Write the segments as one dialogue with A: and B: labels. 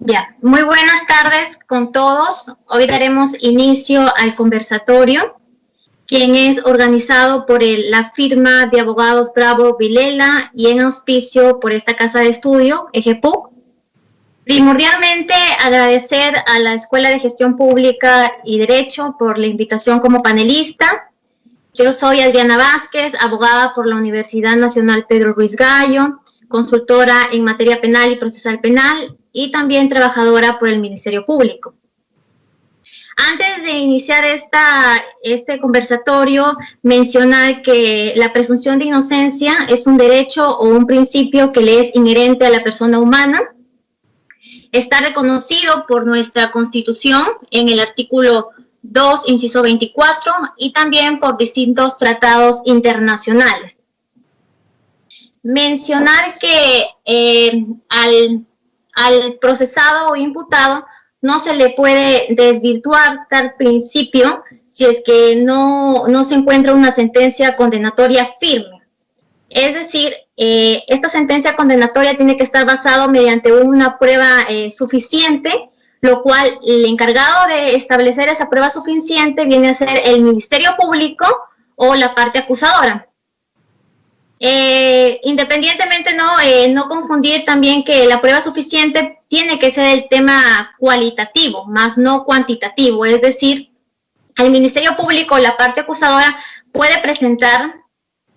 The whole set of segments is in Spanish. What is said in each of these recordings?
A: Ya, muy buenas tardes con todos. Hoy daremos inicio al conversatorio, quien es organizado por la firma de abogados Bravo Vilela y en auspicio por esta casa de estudio, EGPUC. Primordialmente agradecer a la Escuela de Gestión Pública y Derecho por la invitación como panelista. Yo soy Adriana Vázquez, abogada por la Universidad Nacional Pedro Ruiz Gallo, consultora en materia penal y procesal penal y también trabajadora por el Ministerio Público. Antes de iniciar este conversatorio, mencionar que la presunción de inocencia es un derecho o un principio que le es inherente a la persona humana. Está reconocido por nuestra Constitución en el artículo 2, inciso 24, y también por distintos tratados internacionales. Mencionar que al procesado o imputado no se le puede desvirtuar tal principio si es que no se encuentra una sentencia condenatoria firme. Es decir, esta sentencia condenatoria tiene que estar basada mediante una prueba suficiente, lo cual el encargado de establecer esa prueba suficiente viene a ser el Ministerio Público o la parte acusadora. Independientemente, no confundir también que la prueba suficiente tiene que ser el tema cualitativo, más no cuantitativo. Es decir, el Ministerio Público, la parte acusadora, puede presentar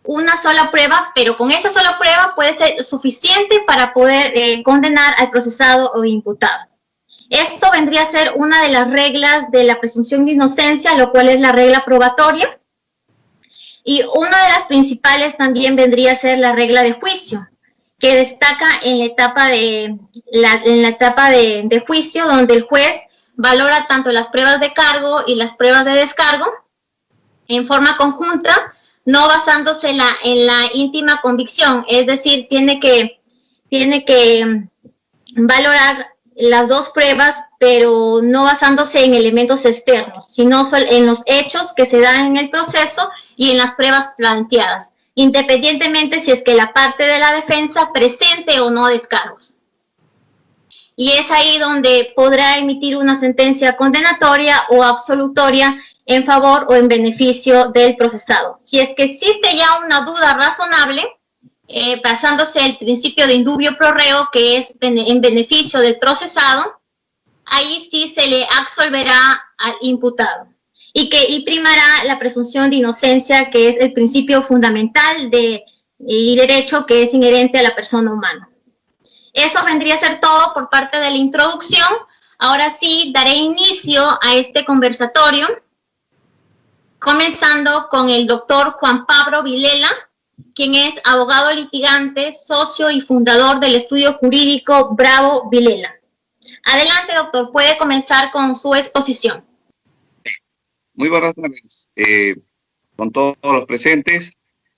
A: una sola prueba, pero con esa sola prueba puede ser suficiente para poder condenar al procesado o imputado. Esto vendría a ser una de las reglas de la presunción de inocencia, lo cual es la regla probatoria. Y una de las principales también vendría a ser la regla de juicio, que destaca en la etapa de juicio, donde el juez valora tanto las pruebas de cargo y las pruebas de descargo en forma conjunta, no basándose en la íntima convicción. Es decir, tiene que valorar las dos pruebas, pero no basándose en elementos externos, sino en los hechos que se dan en el proceso y en las pruebas planteadas, independientemente si es que la parte de la defensa presente o no descargos. Y es ahí donde podrá emitir una sentencia condenatoria o absolutoria en favor o en beneficio del procesado. Si es que existe ya una duda razonable, basándose en el principio de indubio pro reo, que es en beneficio del procesado, ahí sí se le absolverá al imputado y primará la presunción de inocencia, que es el principio fundamental y derecho que es inherente a la persona humana. Eso vendría a ser todo por parte de la introducción. Ahora sí, daré inicio a este conversatorio, comenzando con el doctor Juan Pablo Vilela, quien es abogado litigante, socio y fundador del estudio jurídico Bravo Vilela. Adelante, doctor, puede comenzar con su exposición.
B: Muy buenas tardes con todos los presentes.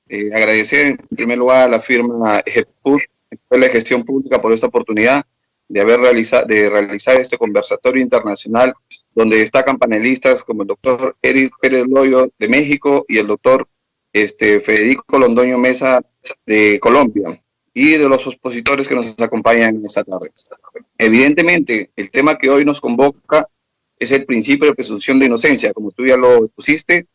B: Agradecer en primer lugar a la firma EGPUC, Escuela de Gestión Pública, por esta oportunidad de realizar este conversatorio internacional, donde destacan panelistas como el doctor Eric Pérez Loyo de México y el doctor Federico Londoño Mesa de Colombia, y de los expositores que nos acompañan esta tarde. Evidentemente, el tema que hoy nos convoca es el principio de presunción de inocencia. Como tú ya lo expusiste,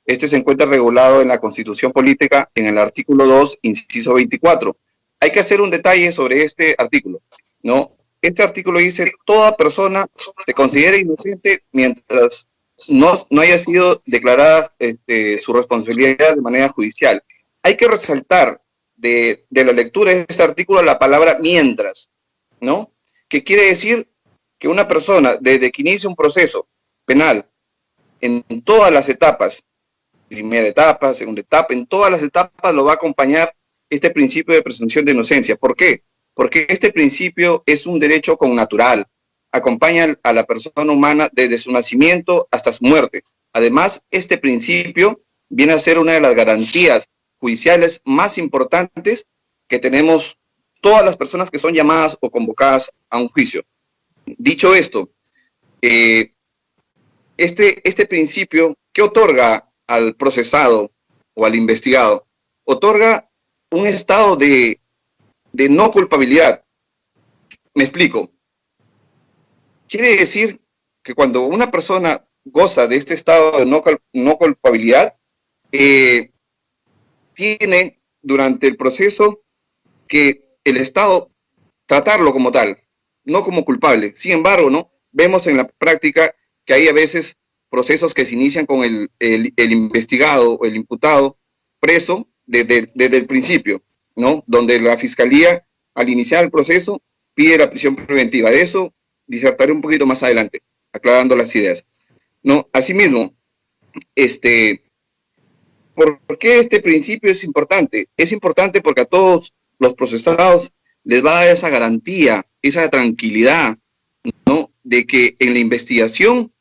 B: este se encuentra regulado en la Constitución Política en el artículo 2, inciso 24. Hay que hacer un detalle sobre este artículo, ¿no? Este artículo dice: toda persona se considera inocente mientras no haya sido declarada su responsabilidad de manera judicial. Hay que resaltar de la lectura de este artículo la palabra mientras, ¿no? Que quiere decir que una persona, desde que inicia un proceso penal, en todas las etapas, primera etapa, segunda etapa, en todas las etapas lo va a acompañar este principio de presunción de inocencia. ¿Por qué? Porque este principio es un derecho connatural, acompaña a la persona humana desde su nacimiento hasta su muerte. Además, este principio viene a ser una de las garantías judiciales más importantes que tenemos todas las personas que son llamadas o convocadas a un juicio. Dicho esto, este principio, ¿qué otorga al procesado o al investigado? Otorga un estado de no culpabilidad. Me explico. quiere decir que cuando una persona goza de este estado de no culpabilidad, tiene durante el proceso que el Estado tratarlo como tal, no como culpable. Sin embargo, ¿no? Vemos en la práctica que hay a veces procesos que se inician con el investigado o el imputado preso desde el principio, ¿no? Donde la Fiscalía, al iniciar el proceso, pide la prisión preventiva. De eso disertaré un poquito más adelante, aclarando las ideas, ¿no? Asimismo, ¿por qué este principio es importante? Es importante porque a todos los procesados les va a dar esa garantía, esa tranquilidad, ¿no? De que en la investigación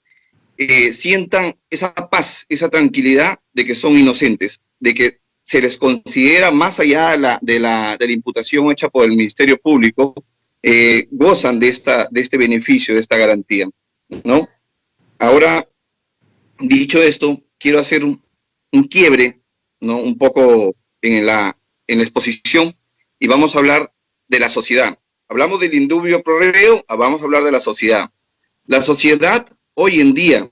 B: sientan esa paz, esa tranquilidad de que son inocentes, de que se les considera más allá de la imputación hecha por el Ministerio Público, gozan de este beneficio, de esta garantía, ¿no? Ahora, dicho esto, quiero hacer un quiebre, ¿no? Un poco en la exposición, y vamos a hablar de la sociedad. Hablamos del indubio pro reo, vamos a hablar de la sociedad. La sociedad hoy en día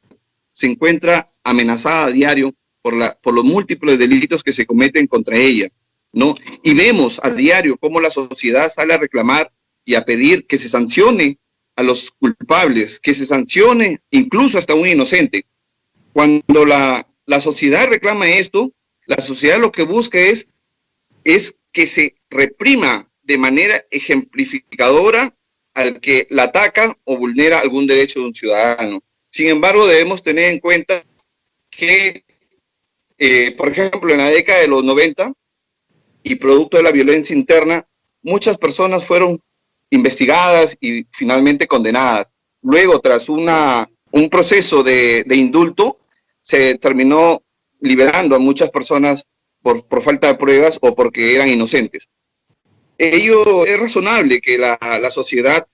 B: se encuentra amenazada a diario por los múltiples delitos que se cometen contra ella, ¿no? Y vemos a diario cómo la sociedad sale a reclamar y a pedir que se sancione a los culpables, que se sancione incluso hasta un inocente. Cuando la sociedad reclama esto, la sociedad lo que busca es que se reprima de manera ejemplificadora al que la ataca o vulnera algún derecho de un ciudadano. Sin embargo, debemos tener en cuenta que, por ejemplo, en la década de los 90 y producto de la violencia interna, muchas personas fueron investigadas y finalmente condenadas. Luego, tras un proceso de indulto, se terminó liberando a muchas personas por falta de pruebas o porque eran inocentes. Ello es razonable que la sociedad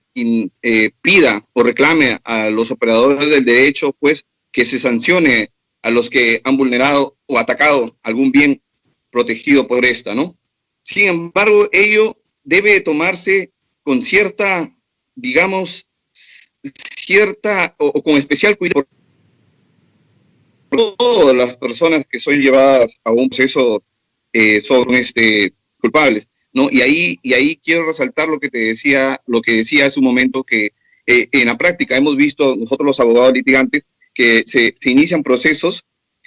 B: pida o reclame a los operadores del derecho, pues, que se sancione a los que han vulnerado o atacado algún bien protegido por esta, ¿no? Sin embargo, ello debe tomarse con cierta, digamos, o con especial cuidado por todas las personas que son llevadas a un proceso son culpables, ¿no? Y ahí quiero resaltar lo que decía hace un momento, que en la práctica hemos visto nosotros los abogados litigantes que se inician procesos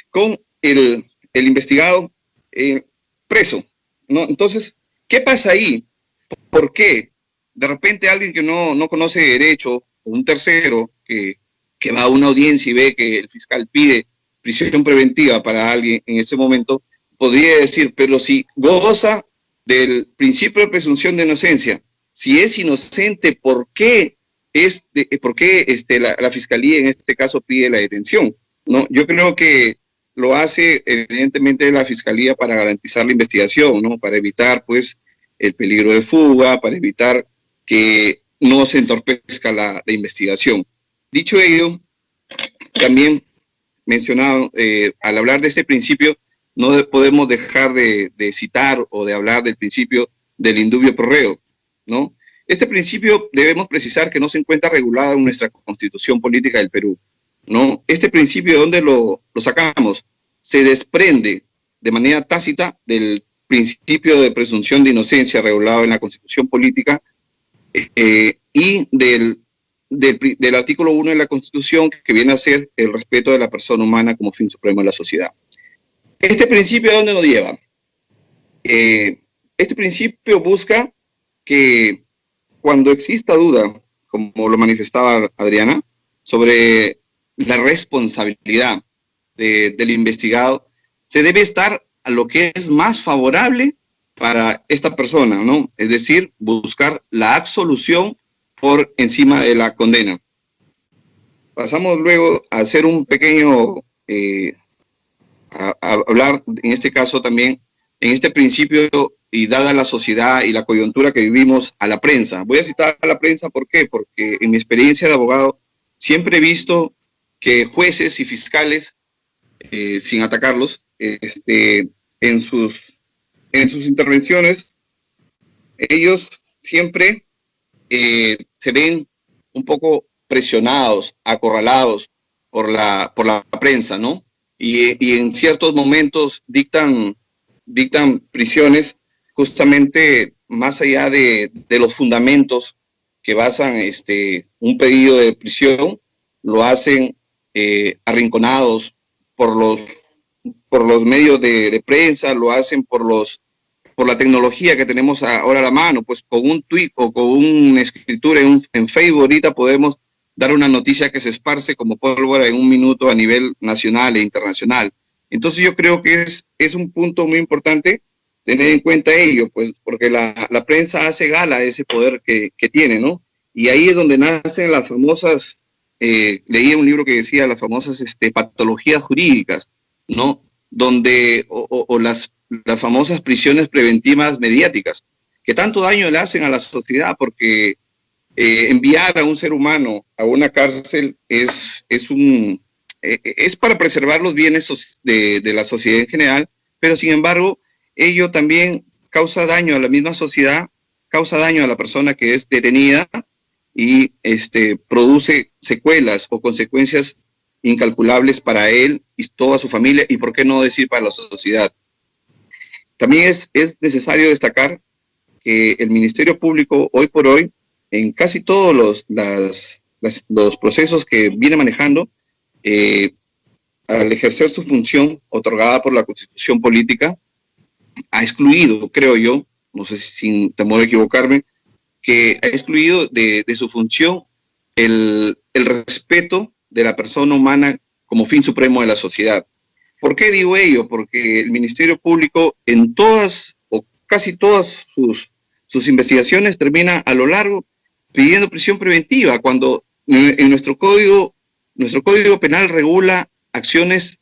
B: con el investigado preso, ¿no? Entonces, ¿qué pasa ahí? ¿Por qué? De repente alguien que no conoce derecho, o un tercero que va a una audiencia y ve que el fiscal pide prisión preventiva para alguien en ese momento, podría decir, pero si goza del principio de presunción de inocencia, si es inocente, ¿por qué la fiscalía en este caso pide la detención? ¿No? Yo creo que lo hace evidentemente la fiscalía para garantizar la investigación, ¿no? Para evitar, pues, el peligro de fuga, para evitar que no se entorpezca la investigación. Dicho ello, también mencionado, al hablar de este principio, no podemos dejar de citar o de hablar del principio del indubio pro reo, ¿no? Este principio debemos precisar que no se encuentra regulado en nuestra Constitución Política del Perú, ¿no? Este principio, ¿de dónde lo sacamos? Se desprende de manera tácita del principio de presunción de inocencia regulado en la Constitución Política y del artículo 1 de la Constitución, que viene a ser el respeto de la persona humana como fin supremo de la sociedad. ¿Este principio a dónde nos lleva? Este principio busca que cuando exista duda, como lo manifestaba Adriana, sobre la responsabilidad del investigado, se debe estar a lo que es más favorable para esta persona, ¿no? Es decir, buscar la absolución por encima de la condena. Pasamos luego a hacer un pequeño, a hablar en este caso también, en este principio, y dada la sociedad y la coyuntura que vivimos, a la prensa. Voy a citar a la prensa, ¿por qué? Porque en mi experiencia de abogado siempre he visto que jueces y fiscales, sin atacarlos, en sus intervenciones, ellos siempre se ven un poco presionados, acorralados por la prensa, ¿no? Y en ciertos momentos dictan prisiones justamente más allá de los fundamentos que basan un pedido de prisión, lo hacen arrinconados por los medios de prensa, lo hacen por la tecnología que tenemos ahora a la mano. Pues con un tweet o con una escritura en Facebook ahorita podemos dar una noticia que se esparce como pólvora en un minuto a nivel nacional e internacional. Entonces yo creo que es un punto muy importante tener en cuenta ello, pues porque la prensa hace gala de ese poder que tiene, ¿no? Y ahí es donde nacen las famosas, leí un libro que decía las famosas patologías jurídicas, ¿no? Donde, o las famosas prisiones preventivas mediáticas, que tanto daño le hacen a la sociedad, porque enviar a un ser humano a una cárcel es para preservar los bienes de la sociedad en general, pero sin embargo, ello también causa daño a la misma sociedad, causa daño a la persona que es detenida y produce secuelas o consecuencias incalculables para él y toda su familia, y por qué no decir para la sociedad. También es necesario destacar que el Ministerio Público hoy por hoy, en casi todos los procesos que viene manejando, al ejercer su función otorgada por la Constitución Política, ha excluido, creo yo, no sé si sin temor a equivocarme, que ha excluido de su función el respeto de la persona humana como fin supremo de la sociedad. ¿Por qué digo ello? Porque el Ministerio Público en todas o casi todas sus investigaciones termina a lo largo pidiendo prisión preventiva, cuando en nuestro código penal regula acciones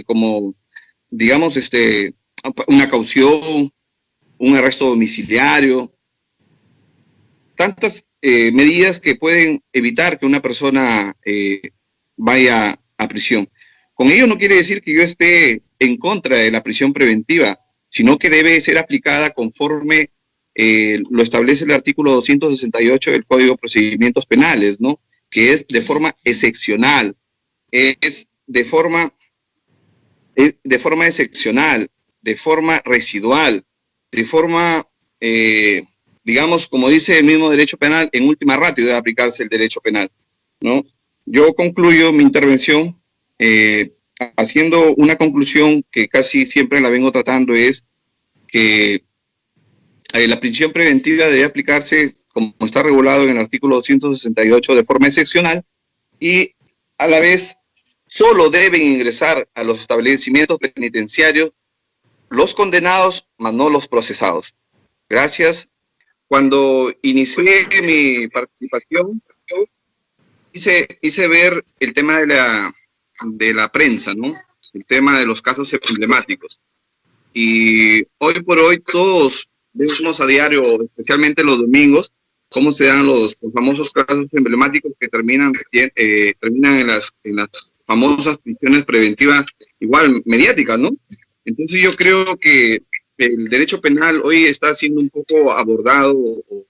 B: como, digamos, una caución, un arresto domiciliario, tantas medidas que pueden evitar que una persona vaya a prisión. Con ello no quiere decir que yo esté en contra de la prisión preventiva, sino que debe ser aplicada conforme lo establece el artículo 268 del Código de Procedimientos Penales, ¿no? Que es de forma excepcional, es de forma excepcional, de forma residual, de forma, digamos, como dice el mismo derecho penal, en última ratio debe aplicarse el derecho penal, ¿no? Yo concluyo mi intervención haciendo una conclusión que casi siempre la vengo tratando, es que la prisión preventiva debe aplicarse como está regulado en el artículo 268 de forma excepcional, y a la vez solo deben ingresar a los establecimientos penitenciarios los condenados, mas no los procesados. Gracias. Cuando inicié mi participación, hice ver el tema de la prensa, ¿no? El tema de los casos emblemáticos. Y hoy por hoy todos vemos a diario, especialmente los domingos, cómo se dan los famosos casos emblemáticos que terminan en las famosas prisiones preventivas, igual mediáticas, ¿no? Entonces yo creo que el derecho penal hoy está siendo un poco abordado o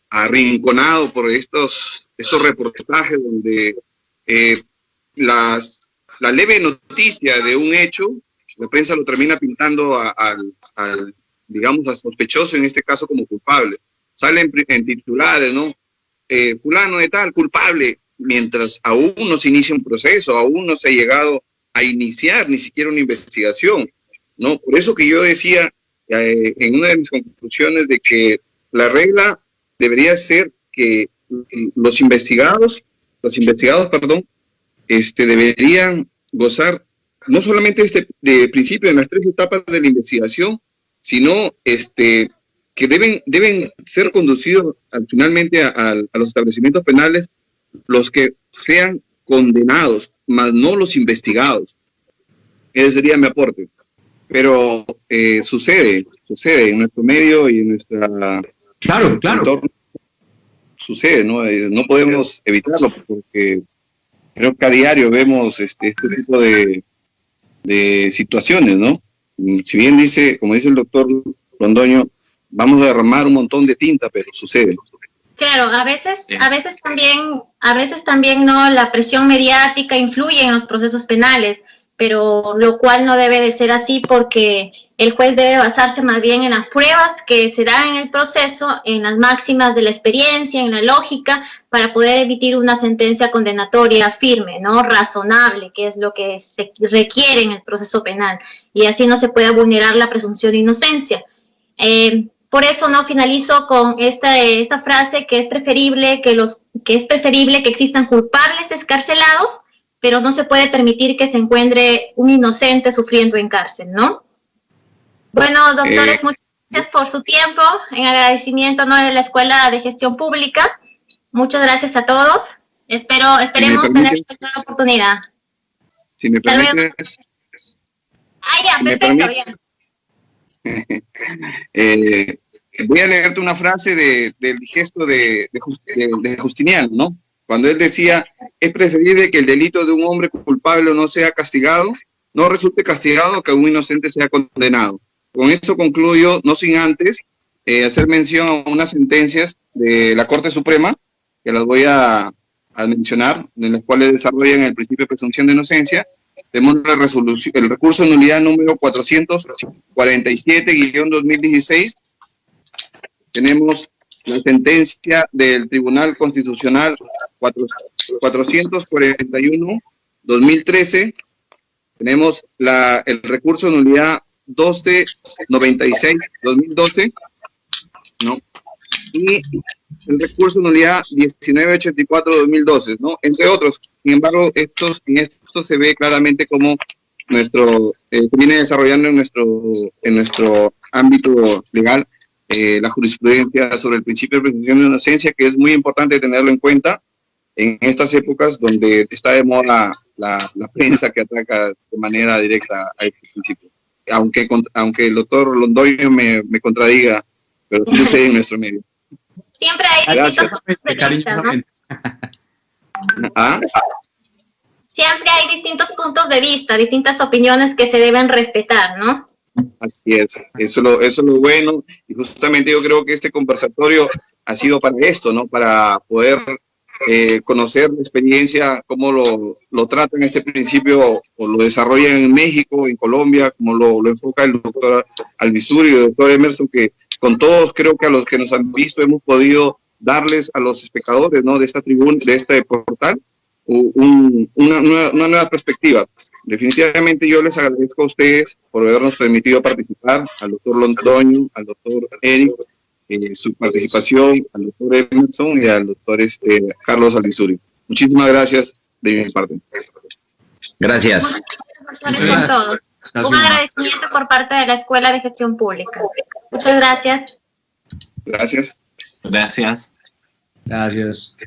B: arrinconado por estos reportajes donde la leve noticia de un hecho, la prensa lo termina pintando digamos, al sospechoso, en este caso como culpable. Salen en titulares, ¿no? Fulano de tal, culpable, mientras aún no se inicia un proceso, aún no se ha llegado a iniciar ni siquiera una investigación, ¿no? Por eso que yo decía en una de mis conclusiones de que la regla debería ser que los investigados, deberían gozar no solamente de principio en las 3 etapas de la investigación, sino que deben ser conducidos finalmente a los establecimientos penales los que sean condenados, más no los investigados. Ese sería mi aporte. Pero sucede en nuestro medio y en nuestra
C: claro.
B: entorno. Sucede, ¿no? No podemos evitarlo porque creo que a diario vemos este tipo de situaciones, ¿no? Si bien como dice el doctor Londoño, vamos a derramar un montón de tinta, pero sucede.
A: Claro, a veces también no, la presión mediática influye en los procesos penales, pero lo cual no debe de ser así porque el juez debe basarse más bien en las pruebas que se dan en el proceso, en las máximas de la experiencia, en la lógica, para poder emitir una sentencia condenatoria firme, ¿no? Razonable, que es lo que se requiere en el proceso penal, y así no se puede vulnerar la presunción de inocencia. Por eso no finalizo con esta frase que es preferible que existan culpables escarcelados, pero no se puede permitir que se encuentre un inocente sufriendo en cárcel, ¿no? Bueno, doctores, muchas gracias por su tiempo, en agradecimiento, ¿no?, de la Escuela de Gestión Pública. Muchas gracias a todos. Esperemos tener otra oportunidad.
B: Si me permites.
A: Perfecto, bien.
B: Voy a leerte una frase del gesto de Justiniano, ¿no? Cuando él decía, es preferible que el delito de un hombre culpable no sea castigado, no resulte castigado, que un inocente sea condenado. Con esto concluyo, no sin antes hacer mención a unas sentencias de la Corte Suprema, que las voy a mencionar, en las cuales desarrollan el principio de presunción de inocencia. Tenemos el recurso de nulidad número 447-2016. Tenemos la sentencia del Tribunal Constitucional 441-2013. Tenemos el recurso de nulidad 1296-2012, ¿no? Y el recurso de nulidad 1984-2012, ¿no? Entre otros. Sin embargo, en esto se ve claramente cómo viene desarrollando en nuestro ámbito legal la jurisprudencia sobre el principio de presunción de inocencia, que es muy importante tenerlo en cuenta en estas épocas donde está de moda la prensa que ataca de manera directa a este principio. Aunque el doctor Londoño me contradiga, pero sucede en nuestro medio.
A: Siempre hay distintos puntos de vista, ¿no? Siempre hay distintos puntos de vista, distintas opiniones que se deben respetar, ¿no?
B: Así es, eso es lo bueno, y justamente yo creo que este conversatorio ha sido para esto, ¿no? Para poder conocer la experiencia, cómo lo tratan este principio o lo desarrollan en México, en Colombia, como lo enfoca el doctor Alvisuri y el doctor Emerson, que con todos creo que a los que nos han visto hemos podido darles a los espectadores, ¿no?, de esta tribuna, de este portal, una nueva perspectiva. Definitivamente yo les agradezco a ustedes por habernos permitido participar, al doctor Londoño, al doctor Eric, su participación, al doctor Emerson y al doctor Carlos Alvisuri. Muchísimas gracias de mi parte.
C: Gracias.
A: Muchas gracias a todos. Un agradecimiento por parte de la Escuela de Gestión Pública. Muchas gracias.
B: Gracias.
C: Gracias.
D: Gracias.